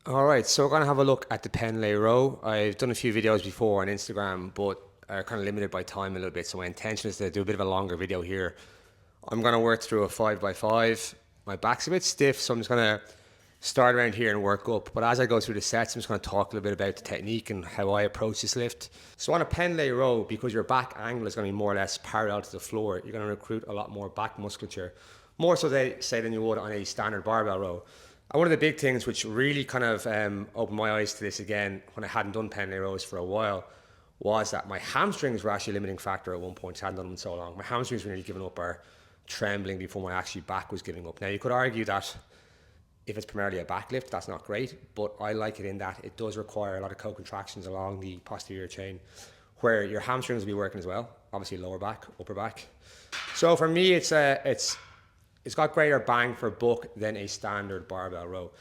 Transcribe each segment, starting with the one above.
All right, so we're going to have a look at the Pendlay Row. I've done a few videos before on Instagram, but are kind of limited by time a little bit. So my intention is to do a bit of a longer video here. I'm going to work through a 5x5. My back's a bit stiff, so I'm just going to start around here and work up. But as I go through the sets, I'm just going to talk a little bit about the technique and how I approach this lift. So on a Pendlay Row, because your back angle is going to be more or less parallel to the floor, you're going to recruit a lot more back musculature, more so they say than you would on a standard barbell row. And one of the big things which really kind of opened my eyes to this again when I hadn't done Pendlay rows for a while was that my hamstrings were actually a limiting factor at one point. I hadn't done them so long. My hamstrings were nearly giving up or trembling before my actually back was giving up. Now you could argue that if it's primarily a back lift, that's not great, but I like it in that it does require a lot of co-contractions along the posterior chain where your hamstrings will be working as well, obviously lower back, upper back. So for me, it's got greater bang for buck than a standard barbell row.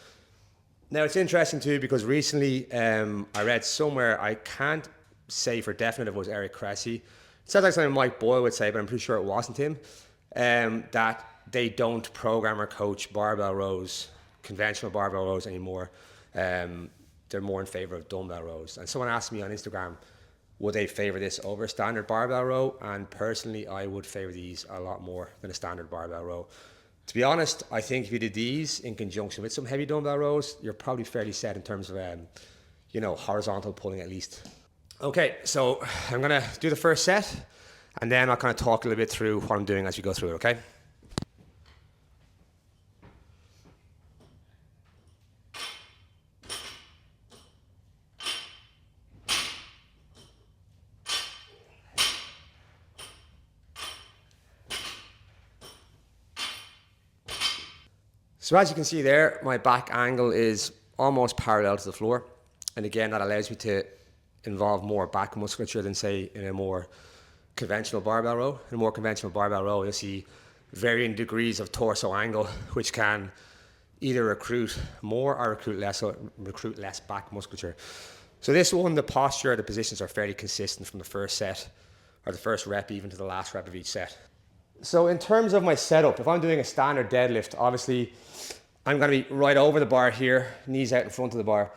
Now it's interesting too because recently I read somewhere, I can't say for definite if it was Eric Cressy, it sounds like something Mike Boyle would say, but I'm pretty sure it wasn't him, that they don't program or coach barbell rows, conventional barbell rows anymore. They're more in favor of dumbbell rows. And someone asked me on Instagram, would they favor this over a standard barbell row? And personally, I would favor these a lot more than a standard barbell row. To be honest, I think if you did these in conjunction with some heavy dumbbell rows, you're probably fairly set in terms of, horizontal pulling at least. Okay, so I'm gonna do the first set, and then I'll kind of talk a little bit through what I'm doing as we go through it, okay? So as you can see there, my back angle is almost parallel to the floor. And again, that allows me to involve more back musculature than say in a more conventional barbell row. In a more conventional barbell row, you'll see varying degrees of torso angle, which can either recruit more or recruit less back musculature. So this one, the posture, the positions are fairly consistent from the first set, or the first rep even to the last rep of each set. So in terms of my setup, if I'm doing a standard deadlift, obviously I'm going to be right over the bar here, knees out in front of the bar.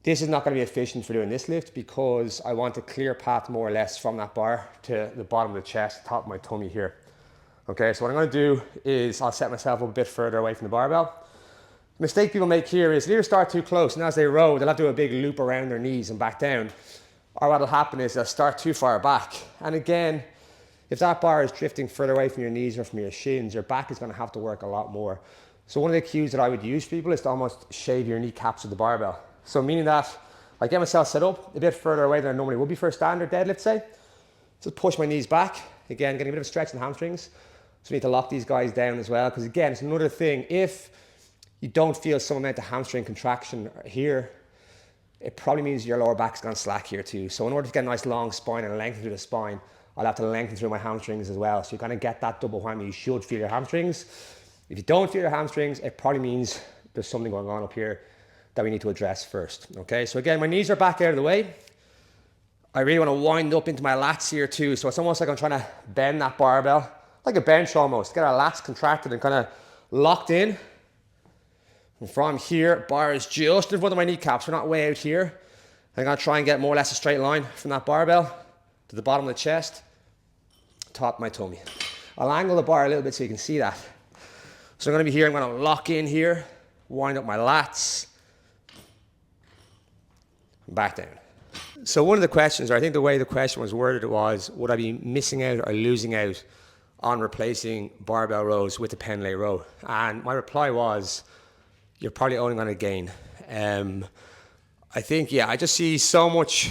This is not going to be efficient for doing this lift because I want a clear path more or less from that bar to the bottom of the chest, top of my tummy here. Okay, so what I'm going to do is I'll set myself up a bit further away from the barbell. The mistake people make here is they either start too close, and as they row, they'll have to do a big loop around their knees and back down. Or what'll happen is they'll start too far back. And again, if that bar is drifting further away from your knees or from your shins, your back is going to have to work a lot more. So one of the cues that I would use for people is to almost shave your kneecaps with the barbell. So meaning that I get myself set up a bit further away than I normally would be for a standard deadlift, say. Just push my knees back. Again, getting a bit of a stretch in the hamstrings. So we need to lock these guys down as well. Because again, it's another thing. If you don't feel some amount of hamstring contraction here, it probably means your lower back's gone slack here too. So in order to get a nice long spine and lengthen through the spine, I'll have to lengthen through my hamstrings as well. So you kind of get that double whammy. You should feel your hamstrings. If you don't feel your hamstrings, it probably means there's something going on up here that we need to address first. Okay, so again, my knees are back out of the way. I really want to wind up into my lats here too. So it's almost like I'm trying to bend that barbell, like a bench almost. Get our lats contracted and kind of locked in. And from here, bar is just in front of my kneecaps. We're not way out here. I'm going to try and get more or less a straight line from that barbell to the bottom of the chest, top of my tummy. I'll angle the bar a little bit so you can see that. So I'm going to be here, I'm going to lock in here, wind up my lats, back down. So one of the questions, or I think the way the question was worded was, would I be missing out or losing out on replacing barbell rows with the Pendlay row? And my reply was, you're probably only going to gain. I think, I just see so much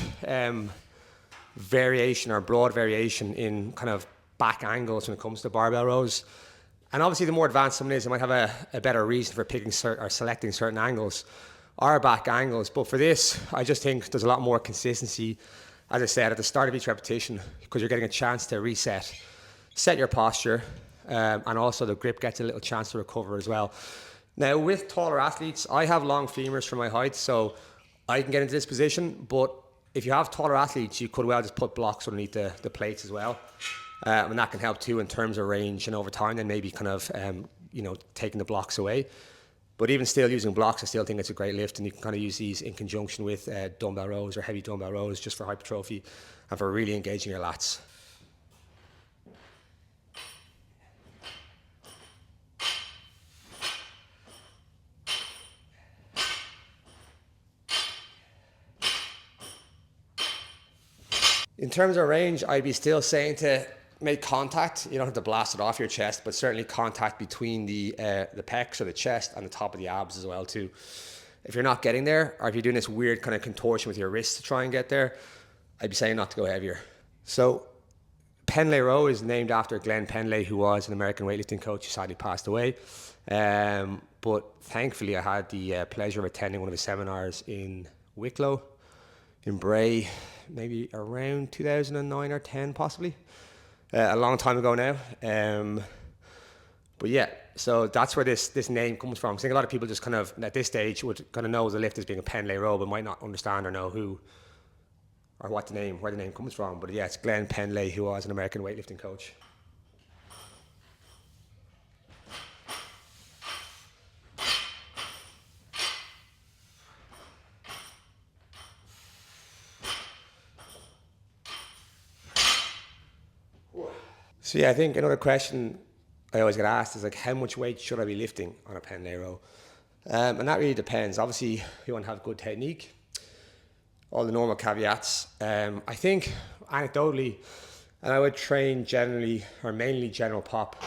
variation or broad variation in kind of back angles when it comes to barbell rows. And obviously the more advanced someone is, they might have a better reason for picking or selecting certain angles or back angles. But for this, I just think there's a lot more consistency, as I said, at the start of each repetition, because you're getting a chance to reset, set your posture, and also the grip gets a little chance to recover as well. Now with taller athletes, I have long femurs for my height, so I can get into this position, but if you have taller athletes, you could well just put blocks underneath the plates as well. And that can help too in terms of range, and over time then maybe kind of, taking the blocks away. But even still using blocks, I still think it's a great lift, and you can kind of use these in conjunction with dumbbell rows or heavy dumbbell rows just for hypertrophy and for really engaging your lats. In terms of range, I'd be still saying to make contact. You don't have to blast it off your chest, but certainly contact between the pecs or the chest and the top of the abs as well too. If you're not getting there, or if you're doing this weird kind of contortion with your wrists to try and get there, I'd be saying not to go heavier. So Pendlay Row is named after Glenn Pendlay, who was an American weightlifting coach who sadly passed away. But thankfully I had the pleasure of attending one of his seminars in Wicklow, in Bray, maybe around 2009 or 10 possibly. A long time ago now. But yeah, so that's where this name comes from. I think a lot of people just kind of, at this stage, would kind of know the lift as being a Pendlay Row, but might not understand or know who or where the name comes from. But yeah, it's Glenn Pendlay, who was an American weightlifting coach. So yeah, I think another question I always get asked is like, how much weight should I be lifting on a Pendlay Row? And that really depends. Obviously, you want to have good technique, all the normal caveats. I think anecdotally, and I would train generally or mainly general pop.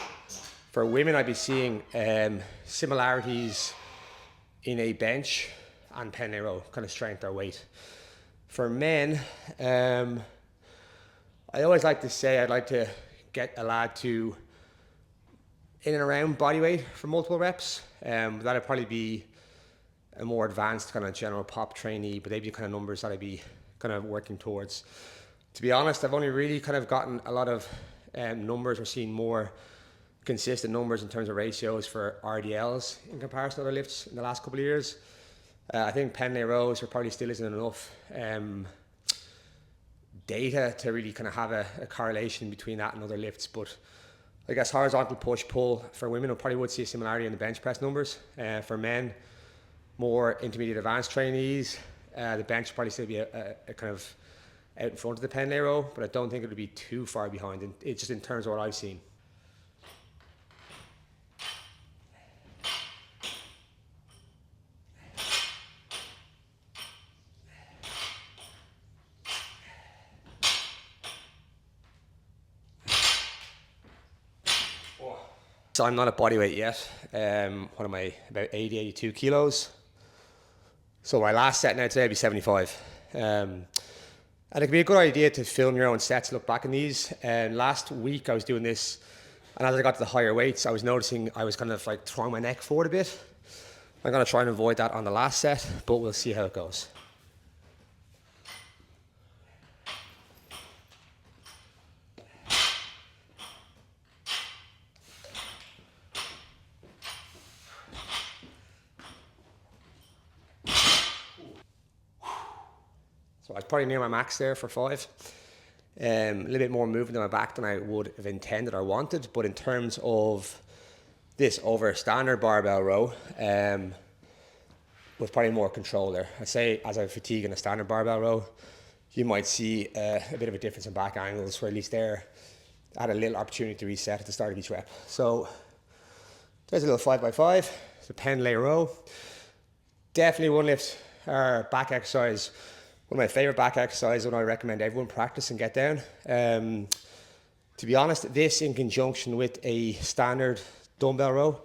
For women, I'd be seeing similarities in a bench and Pendlay Row, kind of strength or weight. For men, I always like to say I'd like to get a lad to in and around body weight for multiple reps. That'd probably be a more advanced kind of general pop trainee, but they'd be the kind of numbers that I'd be kind of working towards. To be honest, I've only really kind of gotten a lot of numbers or seen more consistent numbers in terms of ratios for RDLs in comparison to other lifts in the last couple of years. I think Pendlay Rows there probably still isn't enough data to really kind of have a correlation between that and other lifts, but I guess horizontal push pull for women, we probably would see a similarity in the bench press numbers. For men, more intermediate advanced trainees, the bench would probably still be a kind of out in front of the Pendlay Row, but I don't think it would be too far behind. It's just in terms of what I've seen. So I'm not at body weight yet. What am I, about 80, 82 kilos? So my last set now today would be 75. And it can be a good idea to film your own sets, look back in these. And last week I was doing this, and as I got to the higher weights, I was noticing I was kind of like throwing my neck forward a bit. I'm gonna try and avoid that on the last set, but we'll see how it goes. So I was probably near my max there for 5. A little bit more movement in my back than I would have intended or wanted, but in terms of this over a standard barbell row, with probably more control there. I'd say as I fatigue in a standard barbell row, you might see a bit of a difference in back angles, where at least there I had a little opportunity to reset at the start of each rep. So there's a little 5x5, it's a Pendlay Row. Definitely one lift or back exercise. One of my favorite back exercises, one I recommend everyone practice and get down. To be honest, this in conjunction with a standard dumbbell row,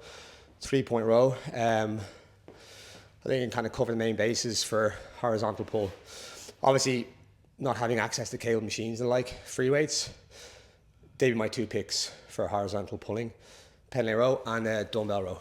3-point row, I think it can kind of cover the main bases for horizontal pull. Obviously, not having access to cable machines and like free weights, they'd be my 2 picks for horizontal pulling, Pendlay Row and dumbbell row.